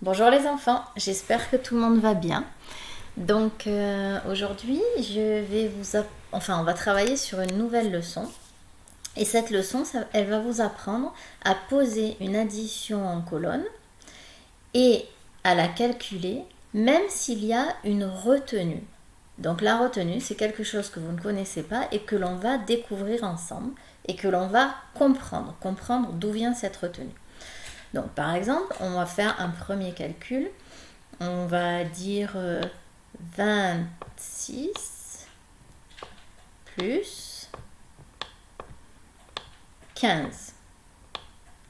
Bonjour les enfants, j'espère que tout le monde va bien. Donc aujourd'hui, on va travailler sur une nouvelle leçon. Et cette leçon, elle va vous apprendre à poser une addition en colonne et à la calculer, même s'il y a une retenue. Donc la retenue, c'est quelque chose que vous ne connaissez pas et que l'on va découvrir ensemble et que l'on va comprendre d'où vient cette retenue. Donc par exemple, on va faire un premier calcul. On va dire 26 plus 15.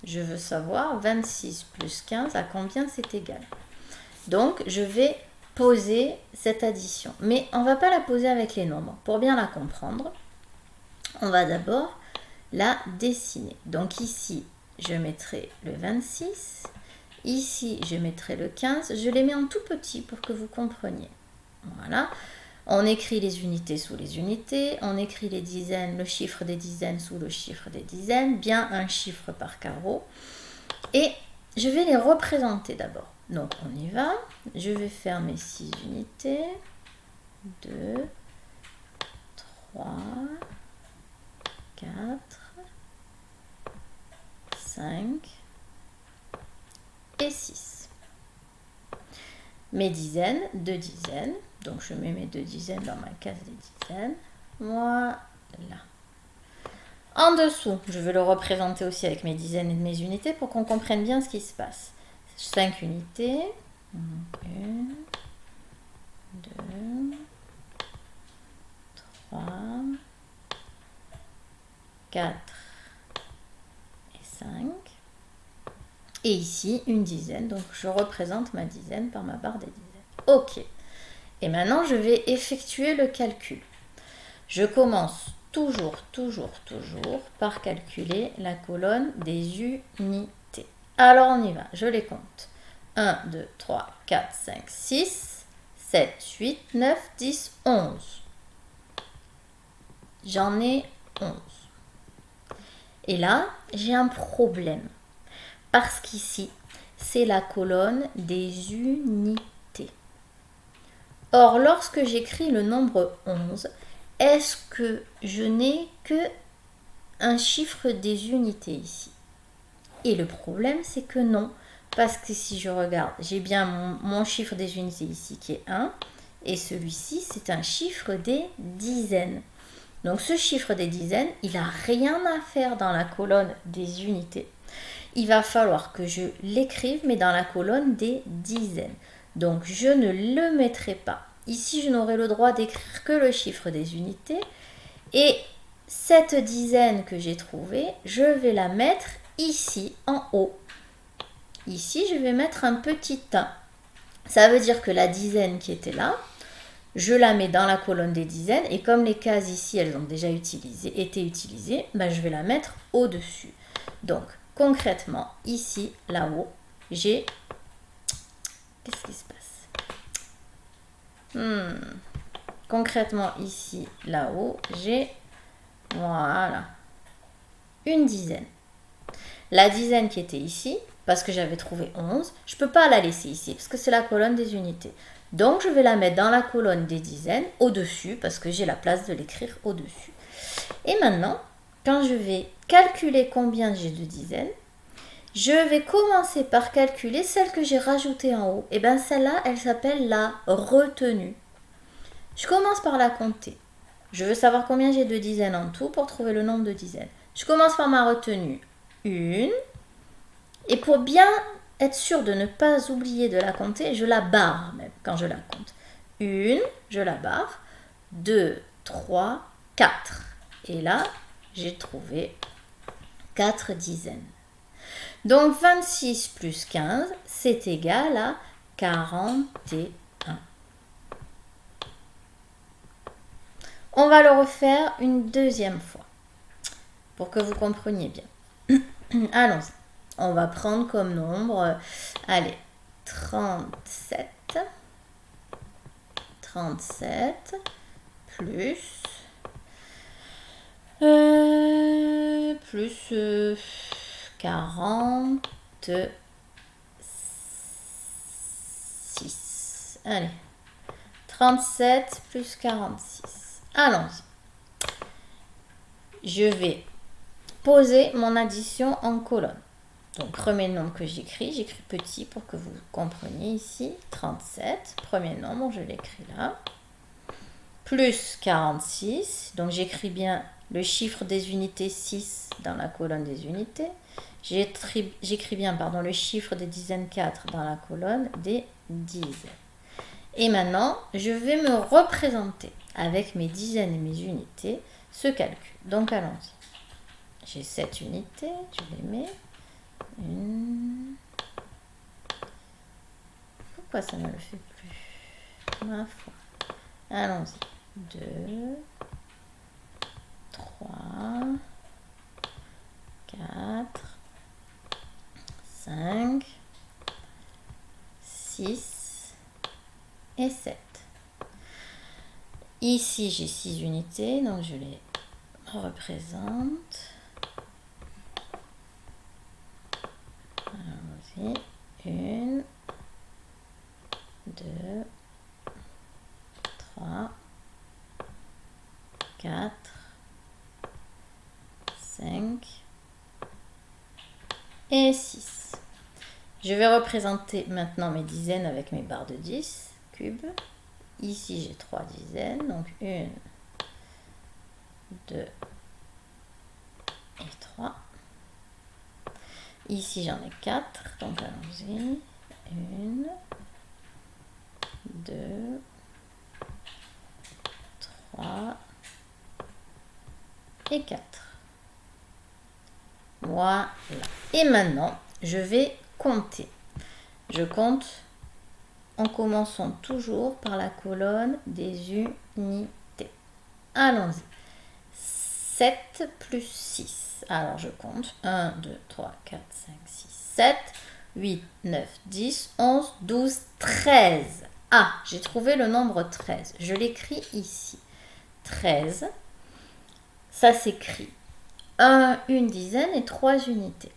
Je veux savoir 26 plus 15 à combien c'est égal. Donc je vais poser cette addition. Mais on ne va pas la poser avec les nombres. Pour bien la comprendre, on va d'abord la dessiner. Donc ici, je mettrai le 26. Ici, je mettrai le 15. Je les mets en tout petit pour que vous compreniez. Voilà. On écrit les unités sous les unités. On écrit les dizaines, le chiffre des dizaines sous le chiffre des dizaines. Bien un chiffre par carreau. Et je vais les représenter d'abord. Donc, on y va. Je vais faire mes 6 unités. 2, 3, 4, 5 et 6. Mes dizaines, 2 dizaines. Donc je mets mes 2 dizaines dans ma case des dizaines. Voilà. En dessous, je vais le représenter aussi avec mes dizaines et mes unités pour qu'on comprenne bien ce qui se passe. 5 unités. 1, 2, 3, 4 et 5. Et ici, une dizaine. Donc, je représente ma dizaine par ma barre des dizaines. OK. Et maintenant, je vais effectuer le calcul. Je commence toujours par calculer la colonne des unités. Alors, on y va. Je les compte. 1, 2, 3, 4, 5, 6, 7, 8, 9, 10, 11. J'en ai 11. Et là, j'ai un problème. Parce qu'ici, c'est la colonne des unités. Or, lorsque j'écris le nombre 11, est-ce que je n'ai que un chiffre des unités ici? Et le problème, c'est que non. Parce que si je regarde, j'ai bien mon chiffre des unités ici qui est 1. Et celui-ci, c'est un chiffre des dizaines. Donc ce chiffre des dizaines, il n'a rien à faire dans la colonne des unités. Il va falloir que je l'écrive, mais dans la colonne des dizaines. Donc, je ne le mettrai pas. Ici, je n'aurai le droit d'écrire que le chiffre des unités. Et cette dizaine que j'ai trouvée, je vais la mettre ici, en haut. Ici, je vais mettre un petit 1. Ça veut dire que la dizaine qui était là, je la mets dans la colonne des dizaines. Et comme les cases ici, elles ont déjà été utilisées, ben, je vais la mettre au-dessus. Donc, concrètement, ici, là-haut, j'ai... Qu'est-ce qui se passe? Concrètement, ici, là-haut, j'ai... Voilà. Une dizaine. La dizaine qui était ici, parce que j'avais trouvé 11, je ne peux pas la laisser ici, parce que c'est la colonne des unités. Donc, je vais la mettre dans la colonne des dizaines, au-dessus, parce que j'ai la place de l'écrire au-dessus. Et maintenant, quand je vais calculer combien j'ai de dizaines, je vais commencer par calculer celle que j'ai rajoutée en haut. Et bien celle-là, elle s'appelle la retenue. Je commence par la compter. Je veux savoir combien j'ai de dizaines en tout pour trouver le nombre de dizaines. Je commence par ma retenue. 1. Et pour bien être sûr de ne pas oublier de la compter, je la barre même quand je la compte. 1, je la barre. 2, 3, 4. Et là, j'ai trouvé 4 dizaines. Donc 26 plus 15, c'est égal à 41. On va le refaire une deuxième fois pour que vous compreniez bien. Allons-y. On va prendre comme nombre, allez, 37. 37 plus 47. Allez. 37 plus 46. Allons-y. Je vais poser mon addition en colonne. Donc, premier nombre que j'écris petit pour que vous compreniez ici. 37, premier nombre, je l'écris là. Plus 46, donc j'écris bien le chiffre des unités 6 dans la colonne des unités. J'écris bien le chiffre des dizaines 4 dans la colonne des dizaines. Et maintenant, je vais me représenter avec mes dizaines et mes unités ce calcul. Donc, allons-y. J'ai 7 unités, je les mets. Une. Pourquoi ça ne le fait plus? Ma foi. Allons-y. 2, 3, 4, 5, 6 et 7. Ici, j'ai 6 unités, donc je les représente. Allons-y. 1, 2, 3, 4, 5 et 6. Je vais représenter maintenant mes dizaines avec mes barres de 10 cubes. Ici, j'ai 3 dizaines, donc 1, 2 et 3. Ici, j'en ai 4, donc allons-y. 1, 2, 3 et 4. Voilà. Et maintenant, je vais compter. Je compte en commençant toujours par la colonne des unités. Allons-y. 7 plus 6. Alors, je compte. 1, 2, 3, 4, 5, 6, 7, 8, 9, 10, 11, 12, 13. Ah, j'ai trouvé le nombre 13. Je l'écris ici. 13, ça s'écrit une dizaine et 3 unités.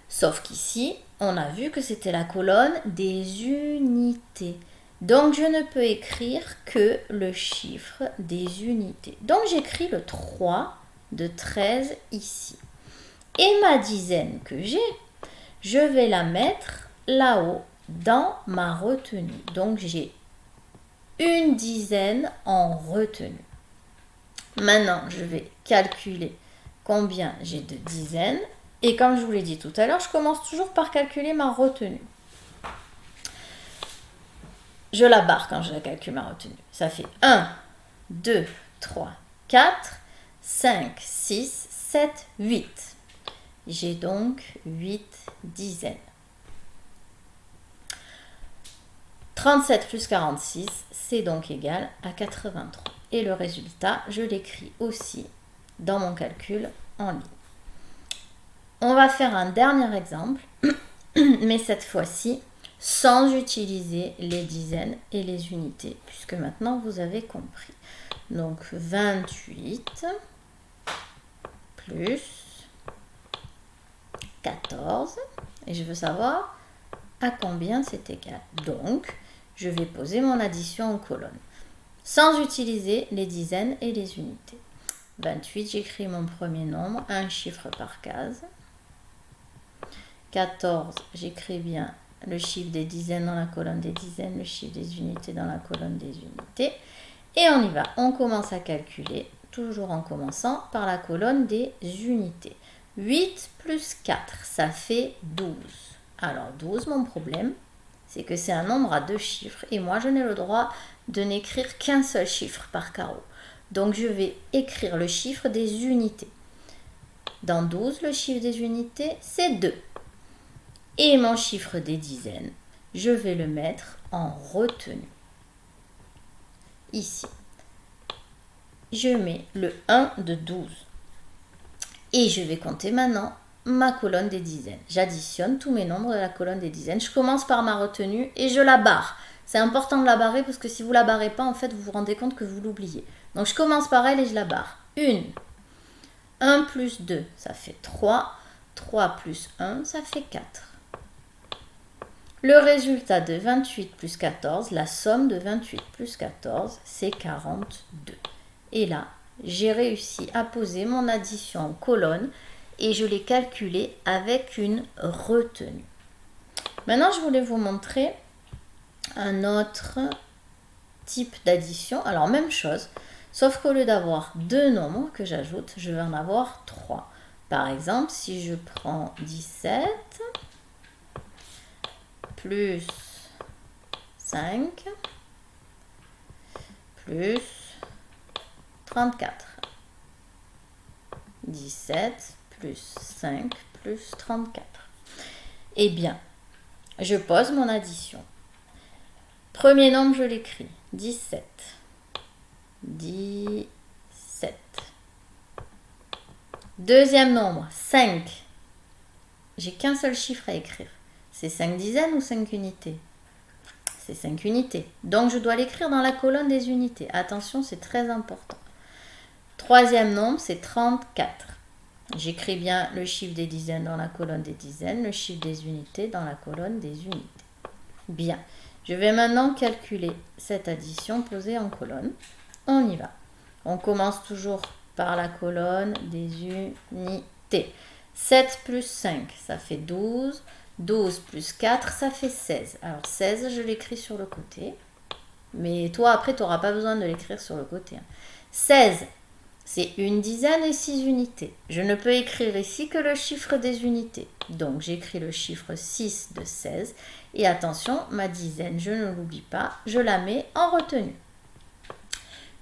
Sauf qu'ici, on a vu que c'était la colonne des unités. Donc, je ne peux écrire que le chiffre des unités. Donc, j'écris le 3 de 13 ici. Et ma dizaine que j'ai, je vais la mettre là-haut dans ma retenue. Donc, j'ai une dizaine en retenue. Maintenant, je vais calculer combien j'ai de dizaines. Et comme je vous l'ai dit tout à l'heure, je commence toujours par calculer ma retenue. Je la barre quand je calcule ma retenue. Ça fait 1, 2, 3, 4, 5, 6, 7, 8. J'ai donc 8 dizaines. 37 plus 46, c'est donc égal à 83. Et le résultat, je l'écris aussi dans mon calcul en ligne. On va faire un dernier exemple, mais cette fois-ci, sans utiliser les dizaines et les unités, puisque maintenant vous avez compris. Donc 28 plus 14, et je veux savoir à combien c'est égal. Donc, je vais poser mon addition en colonne, sans utiliser les dizaines et les unités. 28, j'écris mon premier nombre, un chiffre par case. 14, j'écris bien le chiffre des dizaines dans la colonne des dizaines, le chiffre des unités dans la colonne des unités. Et on y va, on commence à calculer, toujours en commençant par la colonne des unités. 8 plus 4, ça fait 12. Alors 12, mon problème, c'est que c'est un nombre à 2 chiffres et moi je n'ai le droit de n'écrire qu'un seul chiffre par carreau. Donc je vais écrire le chiffre des unités. Dans 12, le chiffre des unités, c'est 2. Et mon chiffre des dizaines, je vais le mettre en retenue. Ici. Je mets le 1 de 12. Et je vais compter maintenant ma colonne des dizaines. J'additionne tous mes nombres de la colonne des dizaines. Je commence par ma retenue et je la barre. C'est important de la barrer parce que si vous ne la barrez pas, en fait, vous vous rendez compte que vous l'oubliez. Donc, je commence par elle et je la barre. 1. 1 plus 2, ça fait 3. 3 plus 1, ça fait 4. Le résultat de 28 plus 14, la somme de 28 plus 14, c'est 42. Et là, j'ai réussi à poser mon addition en colonne et je l'ai calculée avec une retenue. Maintenant, je voulais vous montrer un autre type d'addition. Alors, même chose, sauf qu'au lieu d'avoir deux nombres que j'ajoute, je vais en avoir trois. Par exemple, si je prends 17 plus 5 plus 34. 17 plus 5 plus 34. Eh bien, je pose mon addition. Premier nombre, je l'écris. 17. 17. Deuxième nombre, 5. J'ai qu'un seul chiffre à écrire. C'est 5 dizaines ou 5 unités? C'est 5 unités. Donc, je dois l'écrire dans la colonne des unités. Attention, c'est très important. Troisième nombre, c'est 34. J'écris bien le chiffre des dizaines dans la colonne des dizaines, le chiffre des unités dans la colonne des unités. Bien. Je vais maintenant calculer cette addition posée en colonne. On y va. On commence toujours par la colonne des unités. 7 plus 5, ça fait 12. 12 plus 4, ça fait 16. Alors 16, je l'écris sur le côté. Mais toi, après, tu n'auras pas besoin de l'écrire sur le côté. 16, c'est une dizaine et 6 unités. Je ne peux écrire ici que le chiffre des unités. Donc, j'écris le chiffre 6 de 16. Et attention, ma dizaine, je ne l'oublie pas, je la mets en retenue.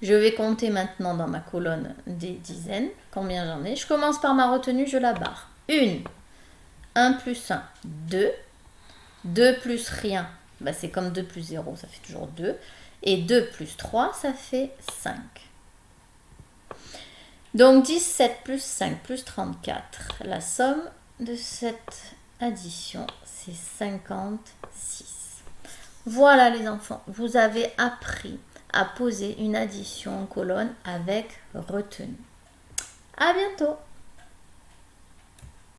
Je vais compter maintenant dans ma colonne des dizaines, combien j'en ai. Je commence par ma retenue, je la barre. 1, 1 plus 1, 2. 2 plus rien, bah c'est comme 2 plus 0, ça fait toujours 2. Et 2 plus 3, ça fait 5. Donc 17 plus 5 plus 34, la somme de cette addition, c'est 56. Voilà les enfants, vous avez appris à poser une addition en colonne avec retenue. À bientôt!